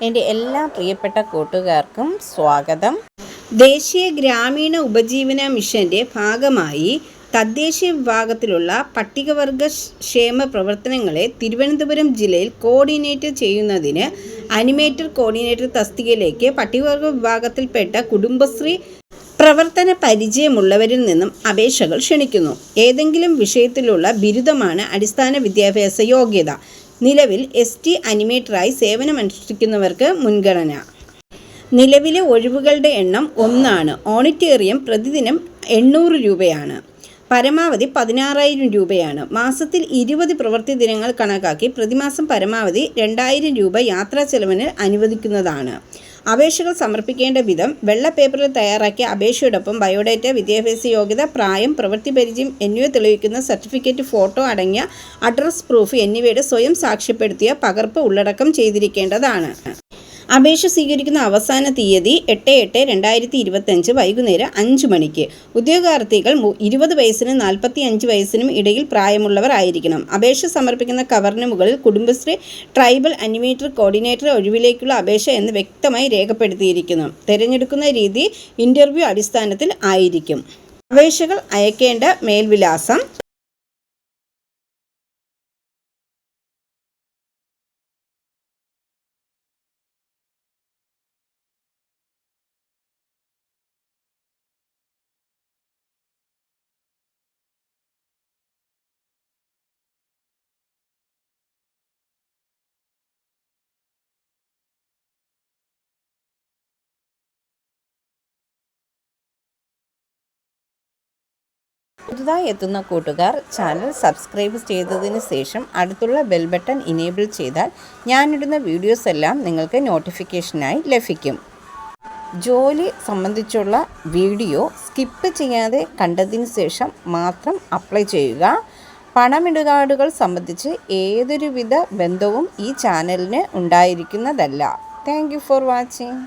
എൻ്റെ എല്ലാ പ്രിയപ്പെട്ട കൂട്ടുകാർക്കും സ്വാഗതം. ദേശീയ ഗ്രാമീണ ഉപജീവന മിഷൻ്റെ ഭാഗമായി തദ്ദേശീയ വിഭാഗത്തിലുള്ള പട്ടികവർഗ ക്ഷേമ പ്രവർത്തനങ്ങളെ തിരുവനന്തപുരം ജില്ലയിൽ കോർഡിനേറ്റ് ചെയ്യുന്നതിന് അനിമേറ്റർ കോർഡിനേറ്റർ തസ്തികയിലേക്ക് പട്ടികവർഗ വിഭാഗത്തിൽപ്പെട്ട കുടുംബശ്രീ പ്രവർത്തന പരിചയമുള്ളവരിൽ നിന്നും അപേക്ഷകൾ ക്ഷണിക്കുന്നു. ഏതെങ്കിലും വിഷയത്തിലുള്ള ബിരുദമാണ് അടിസ്ഥാന വിദ്യാഭ്യാസ യോഗ്യത. നിലവിൽ ST അനിമേറ്ററായി സേവനമനുഷ്ഠിക്കുന്നവർക്ക് മുൻഗണന. നിലവിലെ ഒഴിവുകളുടെ എണ്ണം 1 ഓഡിറ്റോറിയം പ്രതിദിനം 800 രൂപയാണ്. പരമാവധി 16,000 രൂപയാണ്. മാസത്തിൽ 20 പ്രവൃത്തി ദിനങ്ങൾ കണക്കാക്കി പ്രതിമാസം പരമാവധി 2,000 രൂപ യാത്രാ ചെലവിന് അനുവദിക്കുന്നതാണ്. അപേക്ഷകൾ സമർപ്പിക്കേണ്ട വിധം: വെള്ള പേപ്പറിൽ തയ്യാറാക്കിയ അപേക്ഷയോടൊപ്പം ബയോഡേറ്റ, വിദ്യാഭ്യാസ യോഗ്യത, പ്രായം, പ്രവൃത്തി പരിചയം എന്നിവ തെളിയിക്കുന്ന സർട്ടിഫിക്കറ്റ്, ഫോട്ടോ അടങ്ങിയ അഡ്രസ് പ്രൂഫ് എന്നിവയുടെ സ്വയം സാക്ഷ്യപ്പെടുത്തിയ പകർപ്പ് ഉള്ളടക്കം ചെയ്തിരിക്കേണ്ടതാണ്. അപേക്ഷ സ്വീകരിക്കുന്ന അവസാന തീയതി 8/8/2025 വൈകുന്നേരം 5 മണിക്ക്. ഉദ്യോഗാർത്ഥികൾ 20 വയസ്സിനും 45 വയസ്സിനും ഇടയിൽ പ്രായമുള്ളവർ ആയിരിക്കണം. അപേക്ഷ സമർപ്പിക്കുന്ന കവറിന് മുകളിൽ കുടുംബശ്രീ ട്രൈബൽ അനിമേറ്റർ കോർഡിനേറ്റർ ഒഴിവിലേക്കുള്ള അപേക്ഷ എന്ന് വ്യക്തമായി രേഖപ്പെടുത്തിയിരിക്കുന്നു. തിരഞ്ഞെടുക്കുന്ന രീതി ഇൻ്റർവ്യൂ അടിസ്ഥാനത്തിൽ ആയിരിക്കും. അപേക്ഷകൾ അയക്കേണ്ട മേൽവിലാസം: പുതുതായി എത്തുന്ന കൂട്ടുകാർ ചാനൽ സബ്സ്ക്രൈബ് ചെയ്തതിന് ശേഷം അടുത്തുള്ള ബെൽ ബട്ടൺ ഇനേബിൾ ചെയ്താൽ ഞാനിടുന്ന വീഡിയോസ് എല്ലാം നിങ്ങൾക്ക് നോട്ടിഫിക്കേഷനായി ലഭിക്കും. ജോലി സംബന്ധിച്ചുള്ള വീഡിയോ സ്കിപ്പ് ചെയ്യാതെ കണ്ടതിന് ശേഷം മാത്രം അപ്ലൈ ചെയ്യുക. പണമിടപാടുകൾ സംബന്ധിച്ച് ഏതൊരുവിധ ബന്ധവും ഈ ചാനലിന് ഉണ്ടായിരിക്കുന്നതല്ല. Thank you for watching.